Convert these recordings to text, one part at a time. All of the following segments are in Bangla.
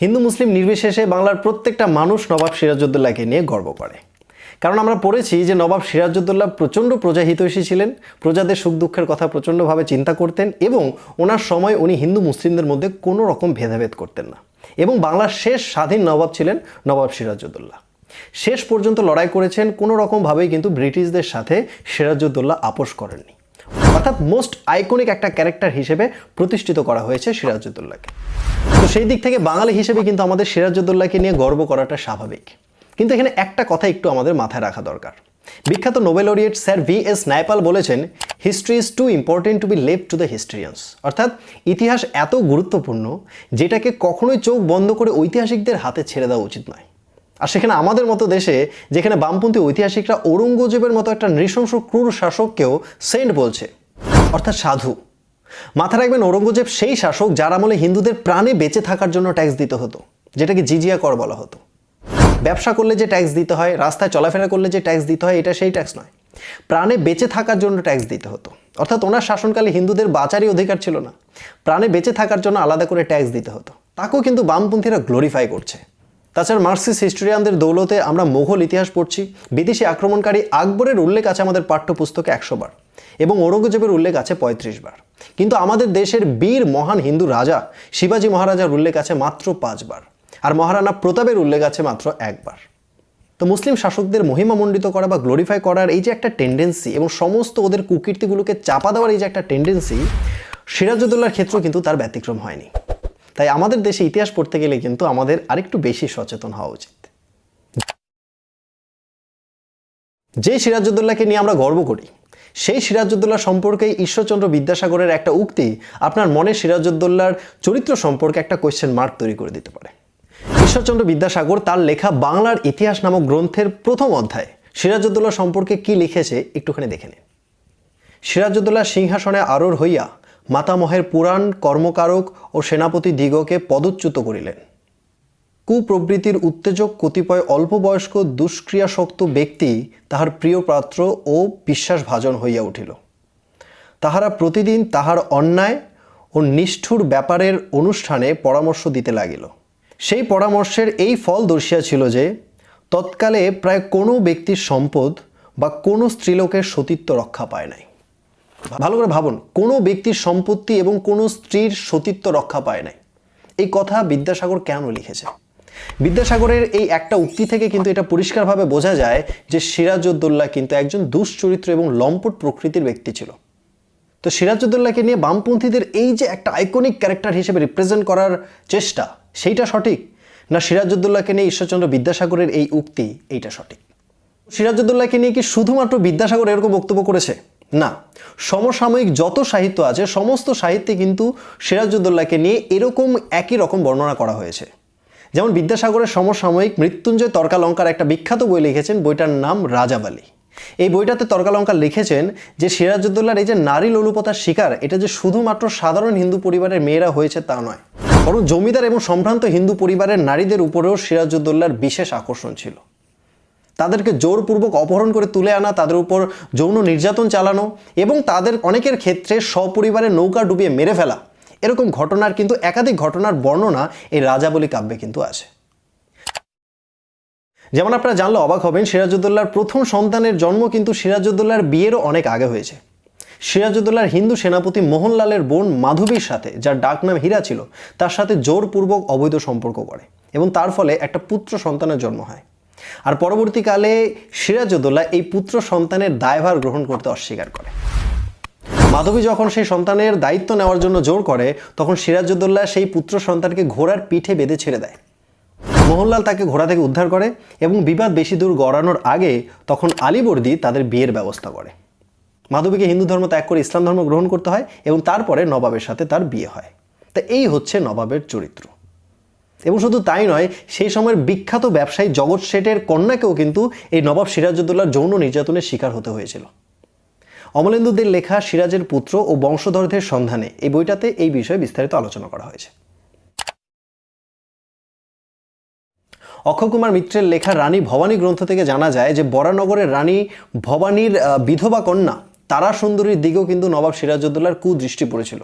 হিন্দু মুসলিম নির্বিশেষে বাংলার প্রত্যেকটা মানুষ নবাব সিরাজউদ্দৌলাকে নিয়ে গর্ব করে। কারণ আমরা পড়েছি যে নবাব সিরাজউদ্দৌলা প্রচণ্ড প্রজাহিতৈষী ছিলেন, প্রজাদের সুখ দুঃখের কথা প্রচণ্ডভাবে চিন্তা করতেন এবং ওনার সময় উনি হিন্দু মুসলিমদের মধ্যে কোনো রকম ভেদাভেদ করতেন না। এবং বাংলার শেষ স্বাধীন নবাব ছিলেন নবাব সিরাজউদ্দৌলা। শেষ পর্যন্ত লড়াই করেছেন, কোনো রকমভাবেই কিন্তু ব্রিটিশদের সাথে সিরাজউদ্দৌলা আপোষ করেননি। অর্থাৎ মোস্ট আইকনিক একটা ক্যারেক্টার হিসেবে প্রতিষ্ঠিত করা হয়েছে সিরাজউদ্দৌলাকে। তো সেই দিক থেকে বাঙালি হিসেবে কিন্তু আমাদের সিরাজউদ্দৌলাকে নিয়ে গর্ব করাটা স্বাভাবিক। কিন্তু এখানে একটা কথা একটু আমাদের মাথায় রাখা দরকার। বিখ্যাত Nobel laureate sir V.S. Naipaul বলেছেন, history is too important to be left to the historians. অর্থাৎ ইতিহাস এত গুরুত্বপূর্ণ যেটাকে কখনোই চোখ বন্ধ করে ঐতিহাসিকদের হাতে ছেড়ে দেওয়া উচিত নয়। আর সেখানে আমাদের মতো দেশে, যেখানে বামপন্থী ঐতিহাসিকরা ঔরঙ্গজেবের মতো একটা নৃশংস ক্রূর শাসককেও সেন্ট বলছে, অর্থাৎ সাধু। মাথা রাখবেন, ঔরঙ্গজেব সেই শাসক যার আমলে হিন্দুদের প্রাণে বেঁচে থাকার জন্য ট্যাক্স দিতে হতো, যেটাকে জিজিয়া কর বলা হতো। ব্যবসা করলে যে ট্যাক্স দিতে হয়, রাস্তায় চলাফেরা করলে যে ট্যাক্স দিতে হয়, এটা সেই ট্যাক্স নয়, প্রাণে বেঁচে থাকার জন্য ট্যাক্স দিতে হতো। অর্থাৎ ওনার শাসনকালে হিন্দুদের বাঁচারই অধিকার ছিল না, প্রাণে বেঁচে থাকার জন্য আলাদা করে ট্যাক্স দিতে হতো। তাকেও কিন্তু বামপন্থীরা গ্লোরিফাই করছে। তাছাড়া মার্কসিস্ট হিস্টোরিয়ানদের দৌলতে আমরা মোগল ইতিহাস পড়ছি, বিদেশি আক্রমণকারী আকবরের উল্লেখ আছে আমাদের পাঠ্যপুস্তকে 100 বার এবং ঔরঙ্গজেবের উল্লেখ আছে 35 বার। কিন্তু আমাদের দেশের বীর মহান হিন্দু রাজা শিবাজী মহারাজার উল্লেখ আছে মাত্র 5 বার, আর মহারানা প্রতাপের উল্লেখ আছে মাত্র 1 বার। তো মুসলিম শাসকদের মহিমামণ্ডিত করা বা গ্লোরিফাই করার এই যে একটা টেন্ডেন্সি এবং সমস্ত ওদের কুকীর্তিগুলোকে চাপা দেওয়ার এই যে একটা টেন্ডেন্সি, সিরাজউদ্দৌলার ক্ষেত্রেও কিন্তু তার ব্যতিক্রম হয়নি। তাই আমাদের দেশে ইতিহাস পড়তে গেলে কিন্তু আমাদের আরেকটু বেশি সচেতন হওয়া উচিত। যে সিরাজউদ্দৌলাকে নিয়ে আমরা গর্ব করি, সেই সিরাজউদ্দৌলা সম্পর্কে ঈশ্বরচন্দ্র বিদ্যাসাগরের একটা উক্তি আপনার মনে সিরাজউদ্দৌলার চরিত্র সম্পর্কে একটা কোয়েশ্চেন মার্ক তৈরি করে দিতে পারে। ঈশ্বরচন্দ্র বিদ্যাসাগর তার লেখা বাংলার ইতিহাস নামক গ্রন্থের প্রথম অধ্যায়ে সিরাজউদ্দৌলা সম্পর্কে কি লিখেছে একটুখানি দেখে নিন। সিরাজউদ্দৌলা সিংহাসনে আরোহণ হইয়া মাতামহের পুরাণ কর্মকারক ও সেনাপতি দিগকে পদচ্যুত করিলেন। কুপ্রবৃত্তির উত্তেজক কতিপয় অল্পবয়স্ক দুষ্ক্রিয়াসক্ত ব্যক্তি তাহার প্রিয় পাত্র ও বিশ্বাসভাজন হইয়া উঠিল। তাহারা প্রতিদিন তাহার অন্যায় ও নিষ্ঠুর ব্যাপারের অনুষ্ঠানে পরামর্শ দিতে লাগিল। সেই পরামর্শের এই ফল দর্শিয়াছিল যে তৎকালে প্রায় কোনো ব্যক্তির সম্পদ বা কোনো স্ত্রীলোকের সতীত্ব রক্ষা পায় নাই। ভালো করে ভাবুন, কোনো ব্যক্তির সম্পত্তি এবং কোনো স্ত্রীর সতীত্ব রক্ষা পায় নাই। এই কথা বিদ্যাসাগর কেন লিখেছে? বিদ্যাসাগরের এই একটা উক্তি থেকে কিন্তু এটা পরিষ্কারভাবে বোঝা যায় যে সিরাজউদ্দৌলা কিন্তু একজন দুশ্চরিত্র এবং লম্পট প্রকৃতির ব্যক্তি ছিল। তো সিরাজউদ্দৌলাকে নিয়ে বামপন্থীদের এই যে একটা আইকনিক ক্যারেক্টার হিসেবে রিপ্রেজেন্ট করার চেষ্টা, সেইটা সঠিক না সিরাজউদ্দৌলাকে নিয়ে ঈশ্বরচন্দ্র বিদ্যাসাগরের এই উক্তি এইটা সঠিক? সিরাজউদ্দৌলাকে নিয়ে কি শুধুমাত্র বিদ্যাসাগর এরকম বক্তব্য করেছে? না, সমসাময়িক যত সাহিত্য আছে সমস্ত সাহিত্যে কিন্তু সিরাজউদ্দৌলাকে নিয়ে এরকম একই রকম বর্ণনা করা হয়েছে। যেমন বিদ্যাসাগরের সমসাময়িক মৃত্যুঞ্জয় তর্কালঙ্কার একটা বিখ্যাত বই লিখেছেন, বইটার নাম রাজাবালি। এই বইটাতে তর্কালঙ্কার লিখেছেন যে সিরাজউদ্দৌলার এই যে নারী লোলুপতার শিকার, এটা যে শুধুমাত্র সাধারণ হিন্দু পরিবারের মেয়েরা হয়েছে তা নয়, বরং জমিদার এবং সম্ভ্রান্ত হিন্দু পরিবারের নারীদের উপরেও সিরাজউদ্দৌলার বিশেষ আকর্ষণ ছিল। তাদেরকে জোরপূর্বক অপহরণ করে তুলে আনা, তাদের উপর যৌন নির্যাতন চালানো এবং তাদের অনেকের ক্ষেত্রে সপরিবারে নৌকা ডুবিয়ে মেরে ফেলা, এরকম ঘটনার কিন্তু একাধিক ঘটনার বর্ণনা এই রাজাবলি কাব্যে কিন্তু আছে। যেমন আপনারা জানলে অবাক হবেন, সিরাজউদ্দৌলার প্রথম সন্তানের জন্ম কিন্তু সিরাজউদ্দৌলার বিয়েরও অনেক আগে হয়েছে। সিরাজউদ্দৌলার হিন্দু সেনাপতি মোহনলালের বোন মাধবীর সাথে, যার ডাক নাম হীরা ছিল, তার সাথে জোরপূর্বক অবৈধ সম্পর্ক করে এবং তার ফলে একটা পুত্র সন্তানের জন্ম হয়। আর পরবর্তীকালে সিরাজউদ্দৌলা এই পুত্র সন্তানের দায়ভার গ্রহণ করতে অস্বীকার করে। মাধবী যখন সেই সন্তানের দায়িত্ব নেওয়ার জন্য জোর করে, তখন সিরাজউদ্দৌলা সেই পুত্র সন্তানকে ঘোড়ার পিঠে বেঁধে ছেড়ে দেয়। মোহনলাল তাকে ঘোড়া থেকে উদ্ধার করে এবং বিবাদ বেশি দূর গড়ানোর আগে তখন আলীবর্দী তাদের বিয়ের ব্যবস্থা করে। মাধবীকে হিন্দু ধর্ম ত্যাগ করে ইসলাম ধর্ম গ্রহণ করতে হয় এবং তারপরে নবাবের সাথে তার বিয়ে হয়। তা এই হচ্ছে নবাবের চরিত্র। এবং শুধু তাই নয়, সেই সময়ের বিখ্যাত ব্যবসায়ী জগৎ শেঠের কন্যাকেও কিন্তু এই নবাব সিরাজউদ্দৌলার যৌন নির্যাতনের শিকার হতে হয়েছিল। অমলেন্দুদের লেখা সিরাজের পুত্র ও বংশধরদের সন্ধানে এই বইটাতে এই বিষয়ে বিস্তারিত আলোচনা করা হয়েছে। অক্ষয় কুমার মিত্রের লেখা রানী ভবানী গ্রন্থ থেকে জানা যায় যে বরানগরের রানী ভবানীর বিধবা কন্যা তারা সুন্দরীর দিকেও কিন্তু নবাব সিরাজউদ্দৌলার কুদৃষ্টি পড়েছিল।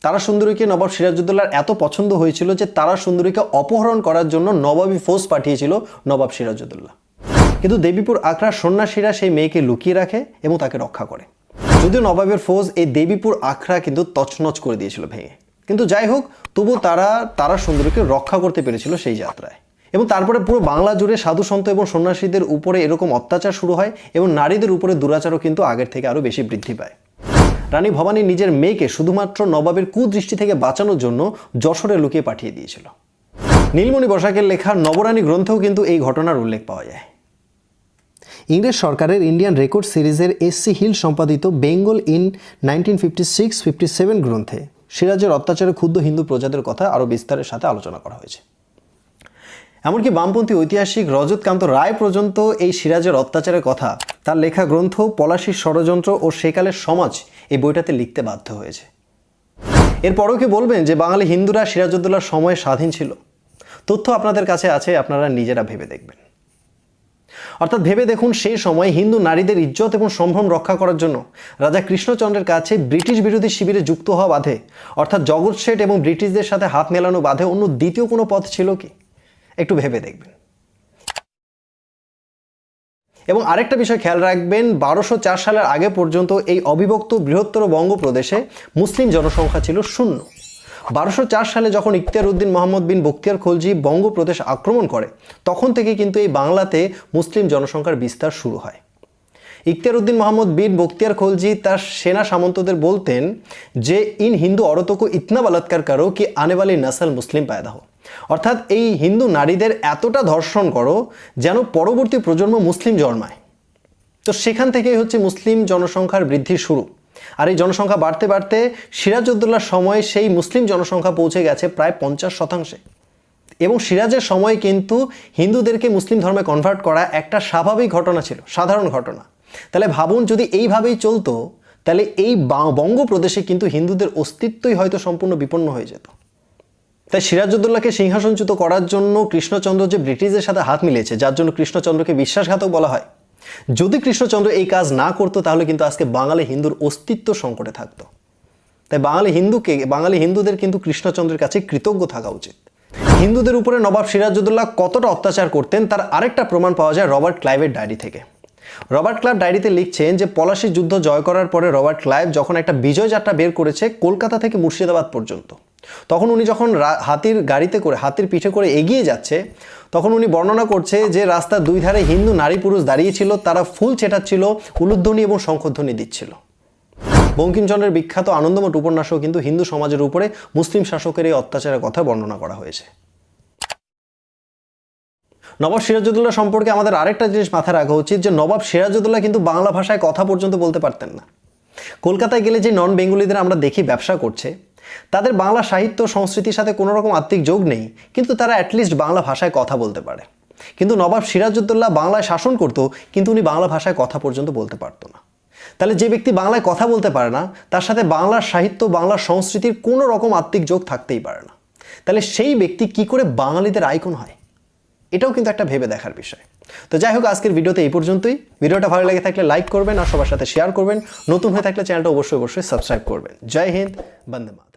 তারা সুন্দরীকে নবাব সিরাজউদ্দৌলার এত পছন্দ হয়েছিল যে তারা সুন্দরীকে অপহরণ করার জন্য নবাবী ফৌজ পাঠিয়েছিল নবাব সিরাজউদ্দৌলা। কিন্তু দেবীপুর আখড়ার সন্ন্যাসীরা সেই মেয়েকে লুকিয়ে রাখে এবং তাকে রক্ষা করে। যদিও নবাবের ফৌজ এই দেবীপুর আখড়া কিন্তু তছনছ করে দিয়েছিল ভেঙে, কিন্তু যাই হোক তবু তারা সুন্দরীকে রক্ষা করতে পেরেছিল সেই যাত্রায়। এবং তারপরে পুরো বাংলা জুড়ে সাধু সন্ত এবং সন্ন্যাসীদের উপরে এরকম অত্যাচার শুরু হয় এবং নারীদের উপরে দুরাচারও কিন্তু আগের থেকে আরও বেশি বৃদ্ধি পায়। রানী ভবানী নিজের মেয়েকে শুধুমাত্র নবাবের কুদৃষ্টি থেকে বাঁচানোর জন্য যশোরে লুকিয়ে পাঠিয়ে দিয়েছিল। নীলমণি বসাকের লেখা নবরানী গ্রন্থেও কিন্তু এই ঘটনার উল্লেখ পাওয়া যায়। ইংরেজ সরকারের ইন্ডিয়ান রেকর্ড সিরিজের এস.সি. হিল সম্পাদিত বেঙ্গল ইন 1956-57 গ্রন্থে সিরাজের অত্যাচারে ক্ষুব্ধ হিন্দু প্রজাদের কথা আরও বিস্তারের সাথে আলোচনা করা হয়েছে। এমনকি বামপন্থী ঐতিহাসিক রজতকান্ত রায় পর্যন্ত এই সিরাজের অত্যাচারের কথা তার লেখা গ্রন্থ পলাশীর ষড়যন্ত্র ও সেকালের সমাজ এই বইটাতে লিখতে বাধ্য হয়েছে। এরপরও কি বলবেন যে বাঙালি হিন্দুরা সিরাজউদ্দৌলার সময়ে স্বাধীন ছিল? তথ্য আপনাদের কাছে আছে, আপনারা নিজেরা ভেবে দেখবেন। অর্থাৎ ভেবে দেখুন, সেই সময় হিন্দু নারীদের ইজ্জত এবং সম্ভ্রম রক্ষা করার জন্য রাজা কৃষ্ণচন্দ্রের কাছে ব্রিটিশ বিরোধী শিবিরে যুক্ত হওয়া বাদে, অর্থাৎ জগৎ শেঠ এবং ব্রিটিশদের সাথে হাত মেলানো বাদে অন্য দ্বিতীয় কোনো পথ ছিল কি? একটু ভেবে দেখবেন। এবং আরেকটা বিষয় খেয়াল রাখবেন, 1204 সালের আগে পর্যন্ত এই অবিভক্ত বৃহত্তর বঙ্গপ্রদেশে মুসলিম জনসংখ্যা ছিল 0। 1204 সালে যখন ইখতিয়ার উদ্দিন মোহাম্মদ বিন বখতিয়ার খলজি বঙ্গপ্রদেশ আক্রমণ করে, তখন থেকে কিন্তু এই বাংলাতে মুসলিম জনসংখ্যার বিস্তার শুরু হয়। ইখতিয়ার উদ্দিন মোহাম্মদ বিন বখতিয়ার খলজি তার সেনা সামন্তদের বলতেন যে ইন হিন্দু औरतों को इतना बलात्कार करो कि आने वाली नस्ल मुस्लिम पैदा हो, অর্থাৎ এই হিন্দু নারীদের এতটা ধর্ষণ করো যেন পরবর্তী প্রজন্ম মুসলিম জন্মায়। তো সেখান থেকেই হচ্ছে মুসলিম জনসংখ্যার বৃদ্ধি শুরু। আর এই জনসংখ্যা বাড়তে বাড়তে সিরাজউদ্দৌলার সময় সেই মুসলিম জনসংখ্যা পৌঁছে গেছে প্রায় 50%। এবং সিরাজের সময় কিন্তু হিন্দুদেরকে মুসলিম ধর্মে কনভার্ট করা একটা স্বাভাবিক ঘটনা ছিল, সাধারণ ঘটনা। তাহলে ভাবুন, যদি এইভাবেই চলতো তাহলে এই বঙ্গপ্রদেশে কিন্তু হিন্দুদের অস্তিত্বই হয়তো সম্পূর্ণ বিপন্ন হয়ে যেত। তাই সিরাজউদ্দৌলাকে সিংহাসনচ্যুত করার জন্য কৃষ্ণচন্দ্র যে ব্রিটিশদের সাথে হাত মিলিয়েছে, যার জন্য কৃষ্ণচন্দ্রকে বিশ্বাসঘাতক বলা হয়, যদি কৃষ্ণচন্দ্র এই কাজ না করতো তাহলে কিন্তু আজকে বাঙালি হিন্দুর অস্তিত্ব সংকটে থাকতো। তাই বাঙালি হিন্দুদের কিন্তু কৃষ্ণচন্দ্রের কাছে কৃতজ্ঞ থাকা উচিত। হিন্দুদের উপরে নবাব সিরাজউদ্দৌলা কতটা অত্যাচার করতেন তার আরেকটা প্রমাণ পাওয়া যায় রবার্ট ক্লাইভের ডায়েরি থেকে। রবার্ট ক্লাইভ ডায়েরিতে লিখছেন যে পলাশীর যুদ্ধ জয় করার পরে রবার্ট ক্লাইভ যখন একটা বিজয় যাত্রা বের করেছে কলকাতা থেকে মুর্শিদাবাদ পর্যন্ত, তখন উনি যখন হাতির পিঠে করে এগিয়ে যাচ্ছে, তখন উনি বর্ণনা করছে যে রাস্তার দুই ধারে হিন্দু নারী পুরুষ দাঁড়িয়েছিল, তারা ফুল ছেটাচ্ছিল, উলুধ্বনি এবং শঙ্খধ্বনি দিচ্ছিল। বঙ্কিমচন্দ্রের বিখ্যাত আনন্দমঠ উপন্যাসেও কিন্তু হিন্দু সমাজের উপরে মুসলিম শাসকের এই অত্যাচারের কথা বর্ণনা করা হয়েছে। নবাব সিরাজউদ্দৌলা সম্পর্কে আমাদের আরেকটা জিনিস মাথায় রাখা উচিত যে নবাব সিরাজউদ্দৌলা কিন্তু বাংলা ভাষায় কথা পর্যন্ত বলতে পারতেন না। কলকাতায় গেলে যে নন বেঙ্গলিদের আমরা দেখি ব্যবসা করছে, তাদের বাংলা সাহিত্য সংস্কৃতির সাথে কোনো রকম আত্মিক যোগ নেই, কিন্তু তারা অ্যাটলিস্ট বাংলা ভাষায় কথা বলতে পারে। কিন্তু নবাব সিরাজউদ্দৌলা বাংলায় শাসন করতো, কিন্তু উনি বাংলা ভাষায় কথা পর্যন্ত বলতে পারতো না। তাহলে যে ব্যক্তি বাংলায় কথা বলতে পারে না, তার সাথে বাংলার সাহিত্য, বাংলার সংস্কৃতির কোনো রকম আত্মিক যোগ থাকতেই পারে না। তাহলে সেই ব্যক্তি কি করে বাঙালিদের আইকন হয়? এটাও কিন্তু একটা ভেবে দেখার বিষয়। তো যাই হোক, আজকের ভিডিওতে এই পর্যন্তই। ভিডিওটা ভালো লেগে থাকলে লাইক করবেন আর সবার সাথে শেয়ার করবেন। নতুন হয়ে থাকলে চ্যানেলটা অবশ্যই সাবস্ক্রাইব করবেন। জয় হিন্দ, বন্দে মাতরম।